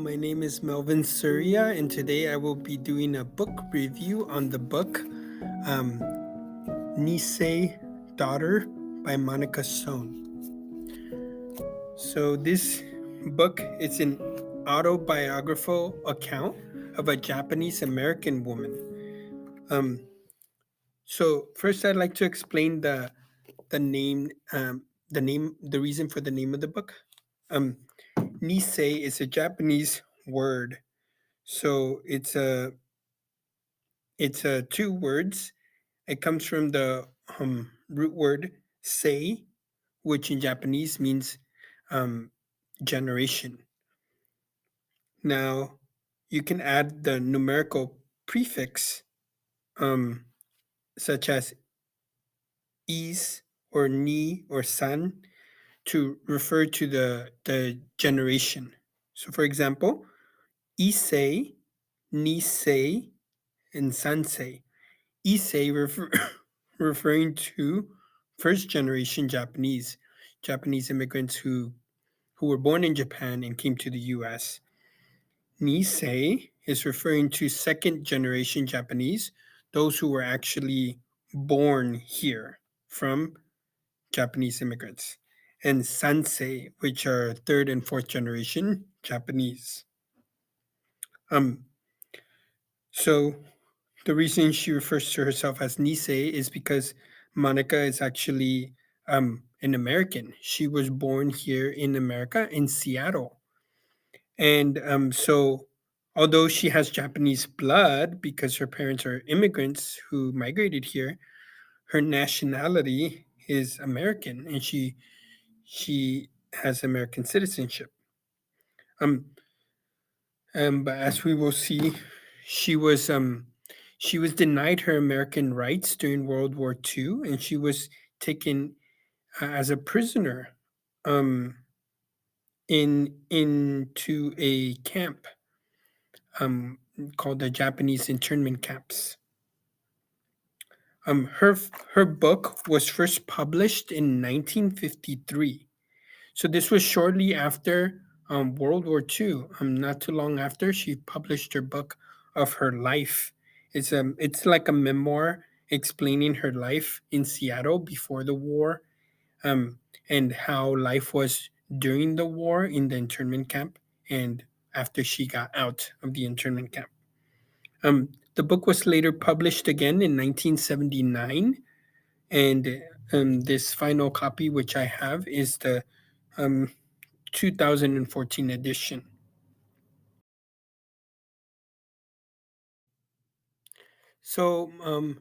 my name is Melvin Surya, and today I will be doing a book review on the book um, Nisei Daughter by Monica Sone. So, this book is an autobiographical account of a Japanese American woman. Um, so, first, I'd like to explain the name, the reason for the name of the book. Um, Nisei is a Japanese word. So it's two words. It comes from the root word sei, which in Japanese means um, generation. Now you can add the numerical prefix um, such as is or ni or san to refer to the generation. So for example, isei, nisei, and sansei. Issei referring to first generation Japanese immigrants who were born in Japan and came to the US. Nisei is referring to second generation Japanese, those who were actually born here from Japanese immigrants. And Sansei, which are third and fourth generation Japanese. Um, so the reason she refers to herself as Nisei is because Monica is actually an American. She was born here in America, in Seattle. And so, although she has Japanese blood because her parents are immigrants who migrated here, her nationality is American, and she has American citizenship. Um, but as we will see, she was um, she was denied her American rights during World War II, and she was taken as a prisoner um, into a camp um, called the Japanese internment camps. Her book was first published in 1953. So this was shortly after World War II. Not too long after, she published her book of her life. It's like a memoir explaining her life in Seattle before the war, um, and how life was during the war in the internment camp and after she got out of the internment camp. The book was later published again in 1979, and this final copy, which I have, is the um, 2014 edition. So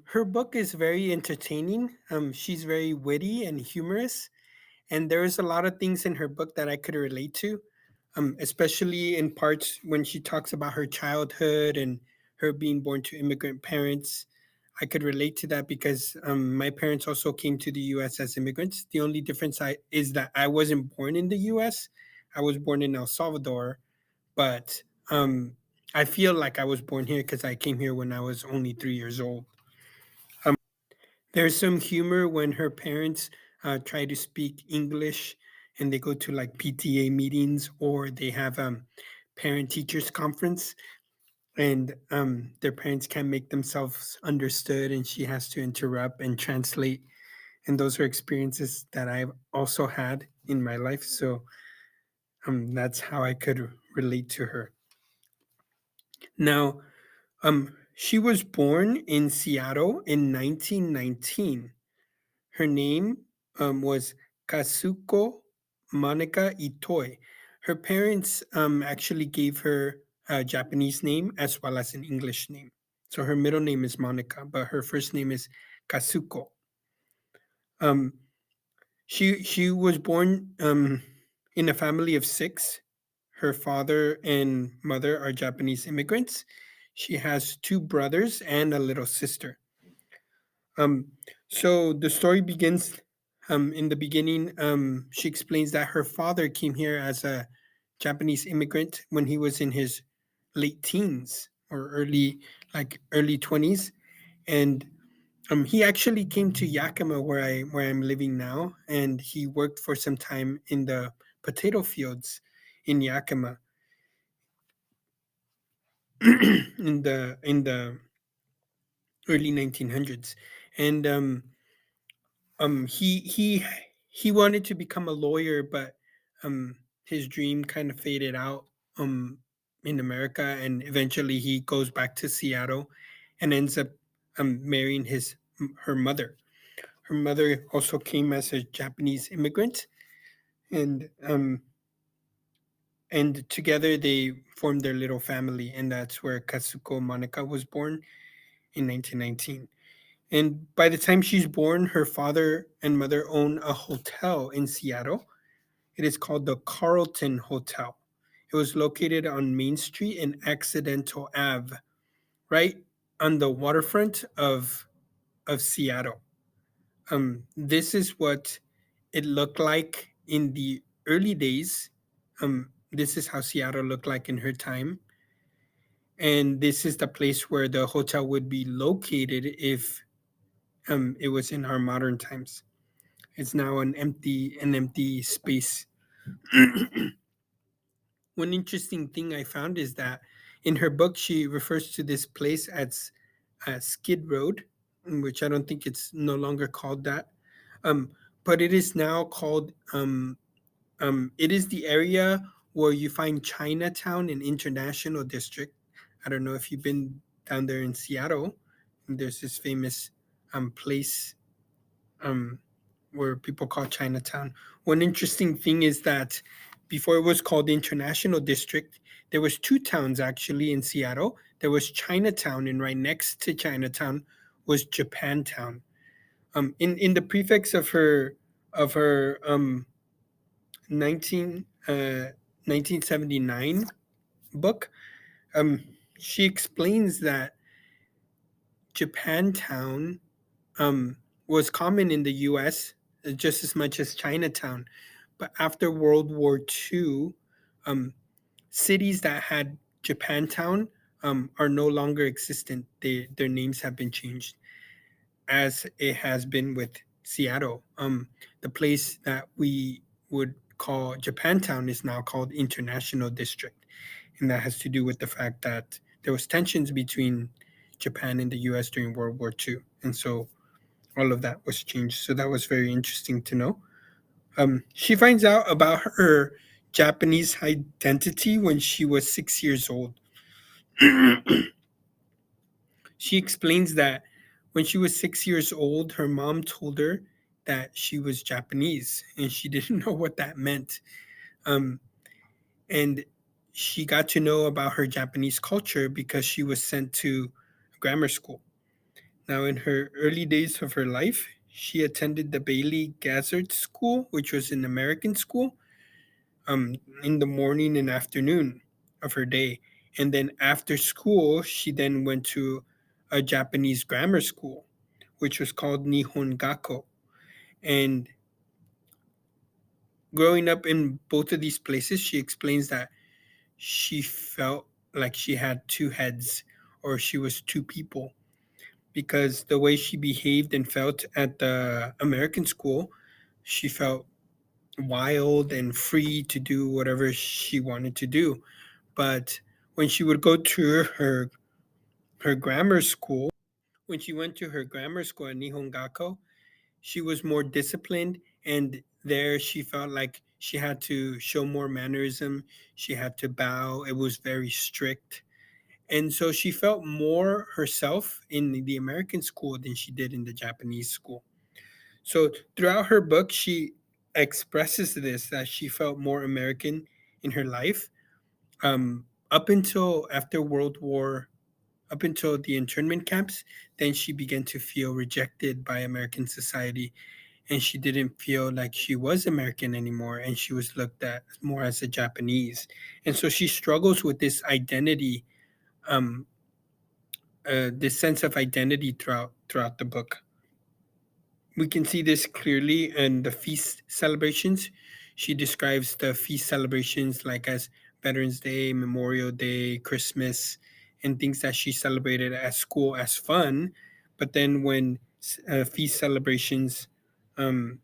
her book is very entertaining. She's very witty and humorous, and there's a lot of things in her book that I could relate to, especially in parts when she talks about her childhood and her being born to immigrant parents. I could relate to that because my parents also came to the U.S. as immigrants. The only difference is that I wasn't born in the U.S. I was born in El Salvador, but I feel like I was born here because I came here when I was only 3 years old. Um, there's some humor when her parents try to speak English and they go to like PTA meetings or they have parent teachers conference and their parents can't make themselves understood and she has to interrupt and translate. And those are experiences that I've also had in my life. So that's how I could relate to her. Now, she was born in Seattle in 1919. Her name was Kazuko Monica Itoi. Her parents actually gave her a Japanese name as well as an English name. So her middle name is Monica, but her first name is Kazuko. Um, she was born in a family of six. Her father and mother are Japanese immigrants. She has two brothers and a little sister. Um, so the story begins in the beginning. She explains that her father came here as a Japanese immigrant when he was in his late teens or early 20s, and he actually came to Yakima where I'm living now, and he worked for some time in the potato fields in Yakima. in the early 1900s. And he wanted to become a lawyer, but um his dream kind of faded out um in America, and eventually he goes back to Seattle and ends up marrying his her mother. Her mother also came as a Japanese immigrant, and together they formed their little family, and that's where Katsuko Monica was born in 1919. And by the time she's born, her father and mother own a hotel in Seattle. It is called the Carlton Hotel. It was located on Main Street in Accidental Ave, right on the waterfront of Seattle. This is what it looked like in the early days. This is how Seattle looked like in her time, and this is the place where the hotel would be located if it was in our modern times. It's now an empty space. One interesting thing I found is that in her book she refers to this place as Skid Road, which I don't think it's no longer called that. Um, but it is now called. It is the area where you find Chinatown and International District. I don't know if you've been down there in Seattle. There's this famous place um, where people call Chinatown. One interesting thing is that before it was called International District, there was two towns actually in Seattle. There was Chinatown, and right next to Chinatown was Japantown. In the prefix of her 19 1979 book, um, she explains that Japantown was common in the U.S. Just as much as Chinatown. But after World War II, um, cities that had Japantown are no longer existent. Their names have been changed, as it has been with Seattle. The place that we would call Japantown is now called International District, and that has to do with the fact that there was tensions between Japan and the U.S. during World War II, and so all of that was changed. So that was very interesting to know. She finds out about her Japanese identity when she was 6 years old. She explains that when she was 6 years old, her mom told her that she was Japanese, and she didn't know what that meant. Um, and she got to know about her Japanese culture because she was sent to grammar school. Now, in her early days of her life, she attended the Bailey Gazzard School, which was an American school, in the morning and afternoon of her day. And then after school, she then went to a Japanese grammar school, which was called Nihon Gakko. And growing up in both of these places, she explains that she felt like she had two heads, or she was two people, because the way she behaved and felt at the American school, she felt wild and free to do whatever she wanted to do. But when she would go to her grammar school, when she went to her grammar school at Nihon Gakko, she was more disciplined, and there she felt like she had to show more mannerism. She had to bow. It was very strict. And so she felt more herself in the American school than she did in the Japanese school. So throughout her book, she expresses this, that she felt more American in her life, up until after World War, up until the internment camps. Then she began to feel rejected by American society, and she didn't feel like she was American anymore, and she was looked at more as a Japanese. And so she struggles with this identity, um, this sense of identity throughout the book. We can see this clearly in the feast celebrations. She describes the feast celebrations like as Veterans Day, Memorial Day, Christmas, and things that she celebrated at school as fun. But then when feast celebrations um,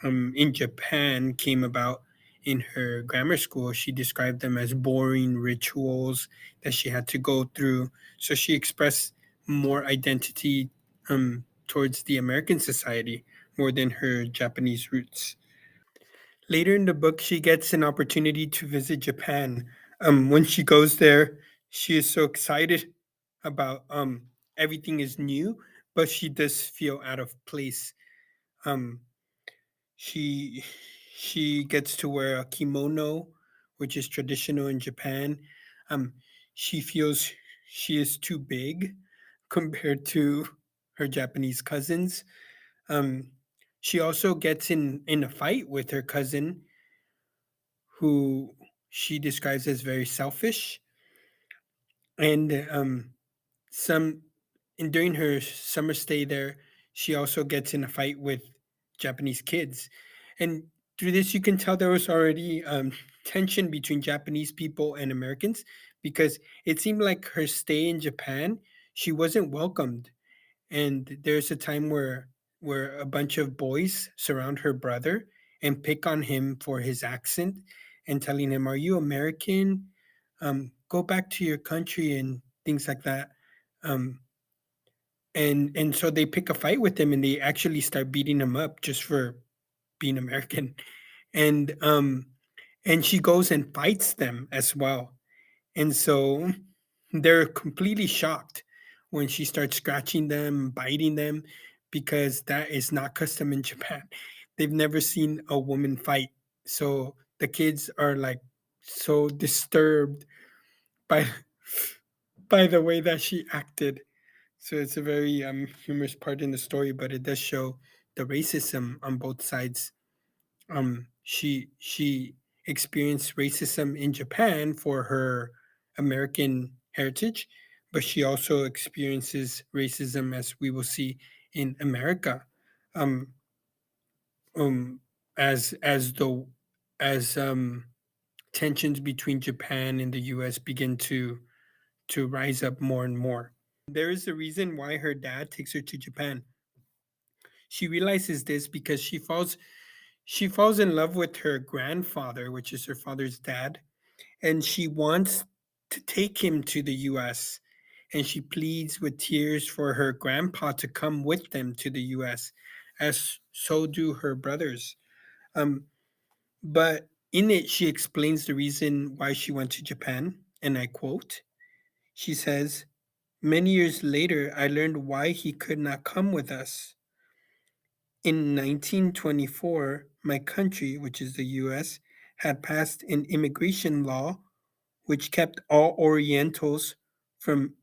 in Japan came about, in her grammar school, she described them as boring rituals that she had to go through. So she expressed more identity towards the American society more than her Japanese roots. Later in the book, she gets an opportunity to visit Japan. When she goes there, she is so excited about everything is new, but she does feel out of place. Um, she she gets to wear a kimono, which is traditional in Japan. Um, she feels she is too big compared to her Japanese cousins. Um, she also gets in a fight with her cousin, who she describes as very selfish, and some and during her summer stay there, she also gets in a fight with Japanese kids. And through this, you can tell there was already tension between Japanese people and Americans, because it seemed like her stay in Japan, she wasn't welcomed. And there's a time where a bunch of boys surround her brother and pick on him for his accent and telling him, "Are you American? Go back to your country," and things like that. Um, and so they pick a fight with him, and they actually start beating him up just for being American. And she goes and fights them as well. And so they're completely shocked when she starts scratching them, biting them, because that is not custom in Japan. They've never seen a woman fight. So the kids are like so disturbed by by the way that she acted. So it's a very humorous part in the story, but it does show the racism on both sides. She experienced racism in Japan for her American heritage, but she also experiences racism, as we will see, in America, um, um, as the as tensions between Japan and the U.S. begin to rise up more and more. There is a reason why her dad takes her to Japan. She realizes this because she falls in love with her grandfather, which is her father's dad, and she wants to take him to the US. And she pleads with tears for her grandpa to come with them to the US, as so do her brothers. Um, but in it, she explains the reason why she went to Japan, and I quote, she says, "Many years later, I learned why he could not come with us. In 1924, my country, which is the US, had passed an immigration law which kept all Orientals from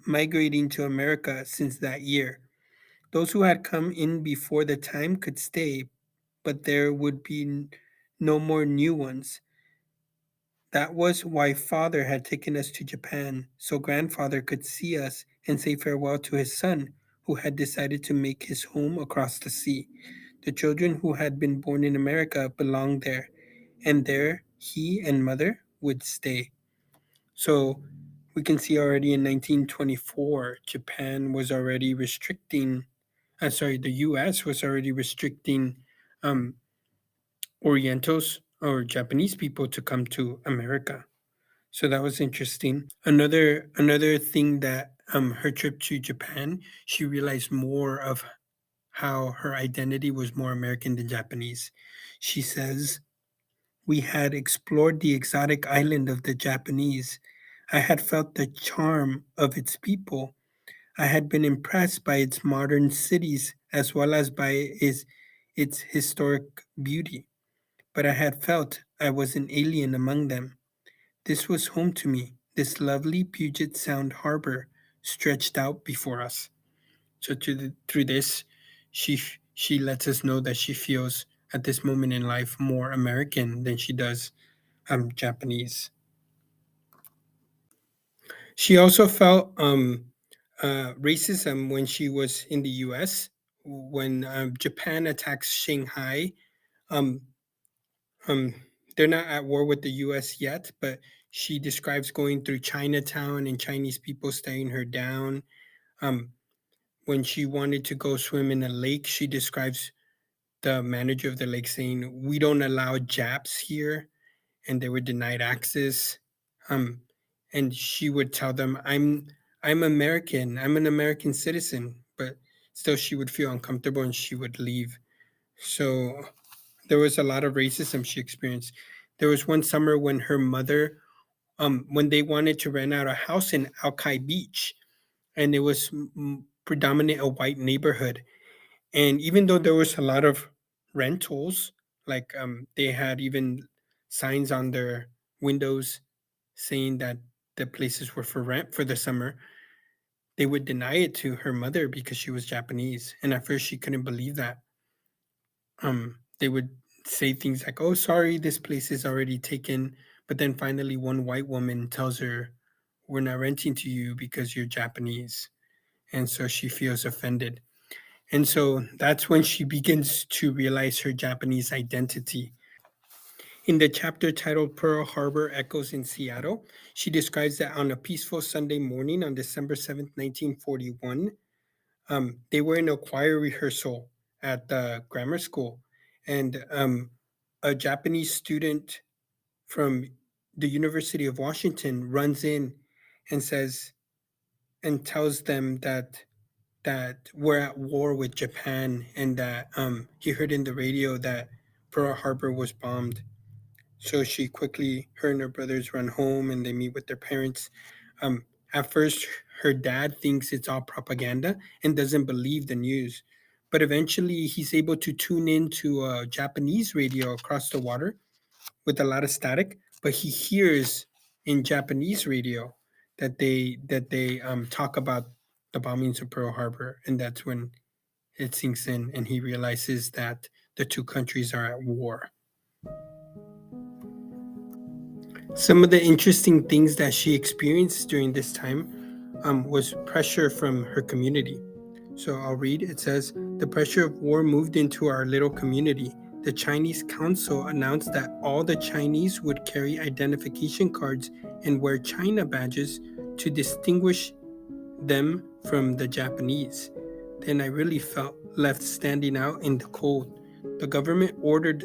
migrating to America since that year. Those who had come in before the time could stay, but there would be no more new ones. That was why father had taken us to Japan, so grandfather could see us and say farewell to his son, who had decided to make his home across the sea. The children who had been born in America belonged there, and there he and mother would stay." So we can see already in 1924, Japan was already restricting, the US was already restricting um, Orientals or Japanese people to come to America. So that was interesting. Another thing that her trip to Japan, she realized more of how her identity was more American than Japanese. She says, "We had explored the exotic island of the Japanese. I had felt the charm of its people. I had been impressed by its modern cities as well as by its historic beauty, but I had felt I was an alien among them. This was home to me, this lovely Puget Sound harbor stretched out before us." So through this, she lets us know that she feels at this moment in life more American than she does Japanese. She also felt racism when she was in the U.S. When Japan attacks Shanghai. Um, um, they're not at war with the U.S. yet, but she describes going through Chinatown and Chinese people staring her down. Um, when she wanted to go swim in a lake, she describes the manager of the lake saying, "We don't allow Japs here," and they were denied access. Um, and she would tell them, I'm American. I'm an American citizen," but still she would feel uncomfortable and she would leave. So there was a lot of racism she experienced. There was one summer when her mother, when they wanted to rent out a house in Alki Beach, and it was predominant a white neighborhood. And even though there was a lot of rentals, like they had even signs on their windows saying that the places were for rent for the summer, they would deny it to her mother because she was Japanese. And at first she couldn't believe that. They would say things like, "Oh, sorry, this place is already taken." But then finally, one white woman tells her, "We're not renting to you because you're Japanese." And so she feels offended. And so that's when she begins to realize her Japanese identity. In the chapter titled Pearl Harbor Echoes in Seattle, she describes that on a peaceful Sunday morning on December 7th, 1941, they were in a choir rehearsal at the grammar school. And a Japanese student from the University of Washington runs in and says, and tells them that we're at war with Japan, and that he heard in the radio that Pearl Harbor was bombed. So she quickly, her and her brothers run home and they meet with their parents. At first, her dad thinks it's all propaganda and doesn't believe the news. But eventually, he's able to tune into a Japanese radio across the water with a lot of static. But he hears in Japanese radio that they talk about the bombings of Pearl Harbor, and that's when it sinks in, and he realizes that the two countries are at war. Some of the interesting things that she experienced during this time was pressure from her community. So I'll read. It says, "The pressure of war moved into our little community. The Chinese council announced that all the Chinese would carry identification cards and wear China badges to distinguish them from the Japanese. Then I really felt left standing out in the cold. The government ordered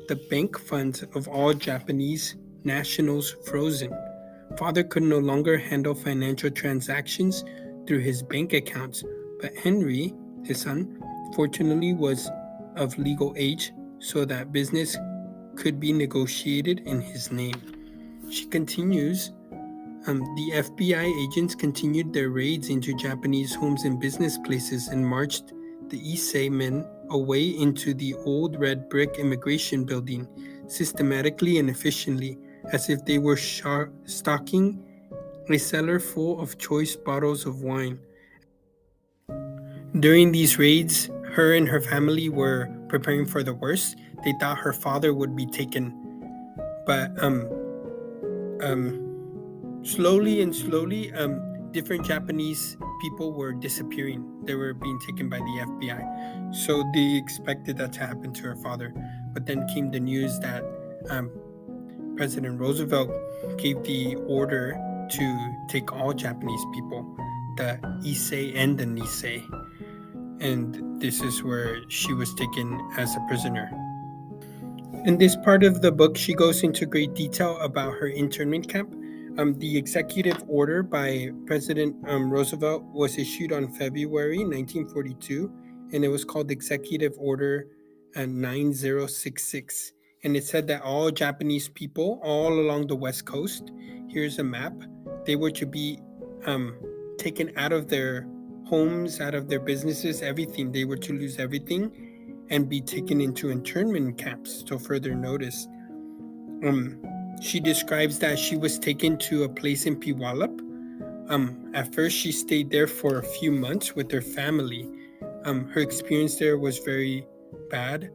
the bank funds of all Japanese nationals frozen. Father could no longer handle financial transactions through his bank accounts, but Henry, his son, fortunately was of legal age so that business could be negotiated in his name." She continues, the FBI agents continued their raids into Japanese homes and business places and marched the Issei men away into the old red brick immigration building, systematically and efficiently, as if they were stocking a cellar full of choice bottles of wine. During these raids, her and her family were preparing for the worst. They thought her father would be taken, but slowly, different Japanese people were disappearing. They were being taken by the FBI. So they expected that to happen to her father. But then came the news that President Roosevelt gave the order to take all Japanese people, the Issei and the Nisei. And this is where she was taken as a prisoner. In this part of the book, she goes into great detail about her internment camp. The executive order by President Roosevelt was issued on February 1942, and it was called Executive Order 9066. And it said that all Japanese people all along the West Coast, here's a map, they were to be taken out of their homes, out of their businesses, everything. They were to lose everything and be taken into internment camps till further notice. She describes that she was taken to a place in Puyallup. At first, she stayed there for a few months with her family. Her experience there was very bad.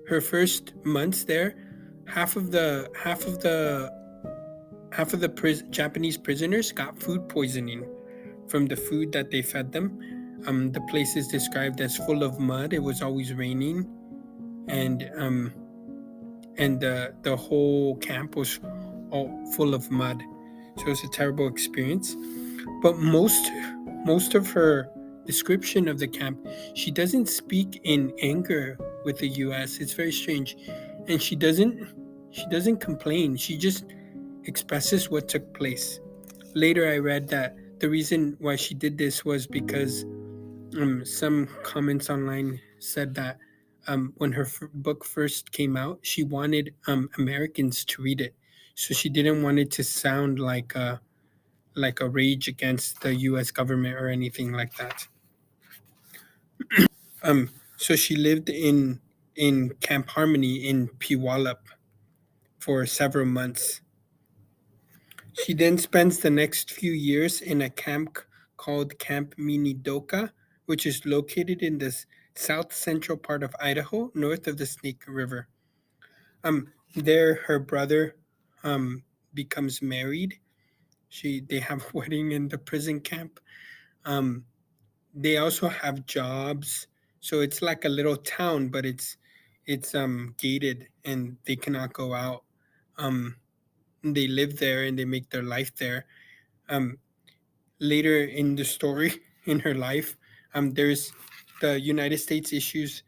Her first months there, half of the Japanese prisoners got food poisoning from the food that they fed them. The place is described as full of mud. It was always raining, and the whole camp was all full of mud. So it was a terrible experience. But most of her description of the camp, she doesn't speak in anger with the US. It's very strange. And she doesn't complain. She just expresses what took place. Later I read that the reason why she did this was because some comments online said that when her book first came out, she wanted Americans to read it, so she didn't want it to sound like a rage against the U.S. government or anything like that. So she lived in Camp Harmony in Puyallup for several months. She then spends the next few years in a camp called Camp Minidoka, which is located in the south central part of Idaho, north of the Snake River. There, her brother becomes married. They have a wedding in the prison camp. Um, they also have jobs, so it's like a little town, but it's gated and they cannot go out. Um, they live there and they make their life there. Um, Later in the story in her life, there's the United States issues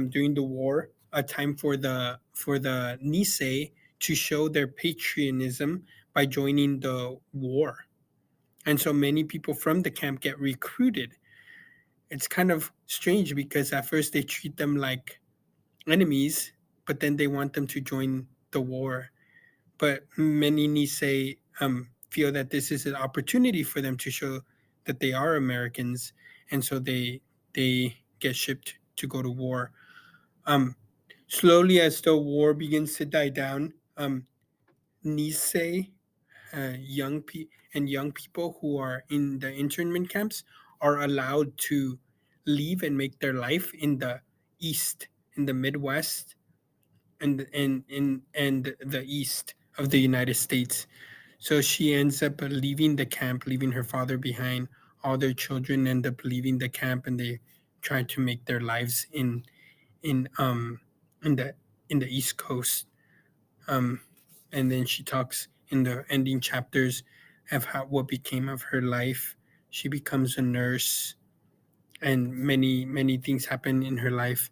during the war a time for the Nisei to show their patriotism by joining the war, and so many people from the camp get recruited. It's kind of strange because at first they treat them like enemies, but then they want them to join the war. But many Nisei feel that this is an opportunity for them to show that they are Americans, and so they get shipped to go to war. Um, Slowly, as the war begins to die down, Nisei, young people who are in the internment camps are allowed to leave and make their life in the East, in the Midwest, and the East of the United States. So she ends up leaving the camp, leaving her father behind. All their children end up leaving the camp, and they try to make their lives in um in the in the East Coast. Um, and then she talks in the ending chapters of what became of her life. She becomes a nurse, and many things happen in her life.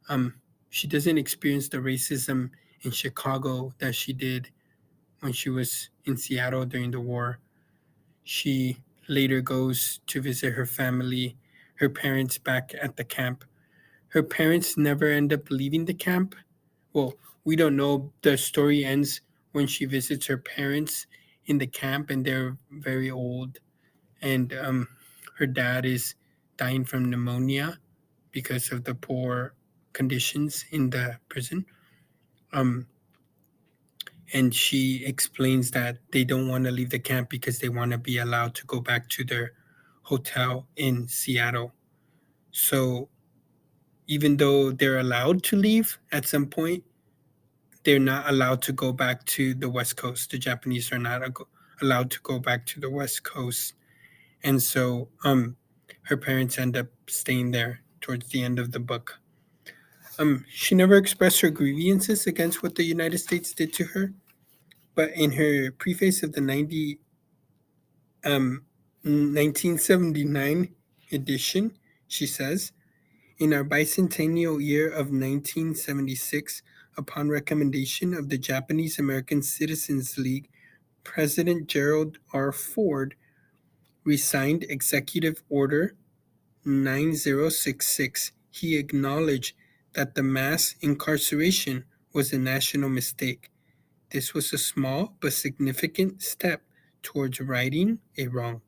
Um, she doesn't experience the racism in Chicago that she did when she was in Seattle during the war. She later goes to visit her family, her parents back at the camp. Her parents never end up leaving the camp. Well, we don't know. The story ends when she visits her parents in the camp, and they're very old. And her dad is dying from pneumonia because of the poor conditions in the prison. Um, and she explains that they don't want to leave the camp because they want to be allowed to go back to their hotel in Seattle. So even though they're allowed to leave at some point, they're not allowed to go back to the West Coast. The Japanese are not allowed to go back to the West Coast. And so her parents end up staying there towards the end of the book. She never expressed her grievances against what the United States did to her, but in her preface of the 1979 edition, she says, in our bicentennial year of 1976, upon recommendation of the Japanese American Citizens League, President Gerald R. Ford resigned Executive Order 9066. He acknowledged that the mass incarceration was a national mistake. This was a small but significant step towards righting a wrong.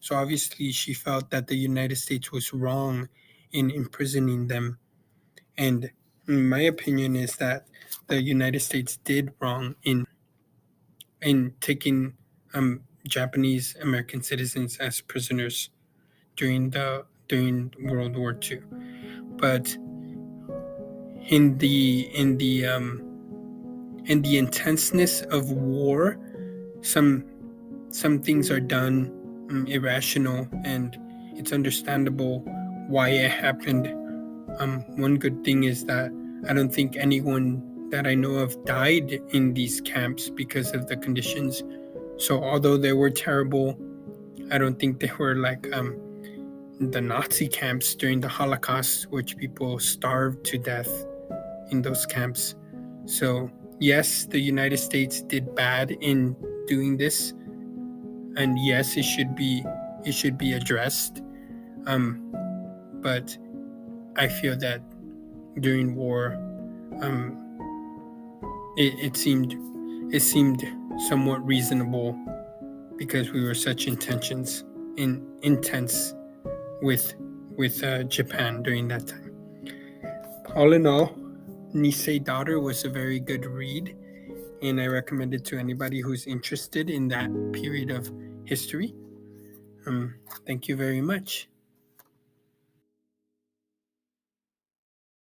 So obviously, she felt that the United States was wrong in imprisoning them. And my opinion is that the United States did wrong in taking Japanese American citizens as prisoners during World War II. But in the intenseness of war, some things are done irrational, and it's understandable why it happened. One good thing is that I don't think anyone that I know of died in these camps because of the conditions. So although they were terrible, I don't think they were like the Nazi camps during the Holocaust, which people starved to death in those camps. So yes, the United States did bad in doing this, and yes, it should be addressed. But I feel that during war, it seemed somewhat reasonable because we were such intense with Japan during that time. All in all, Nisei Daughter was a very good read, and I recommend it to anybody who's interested in that period of history. Thank you very much.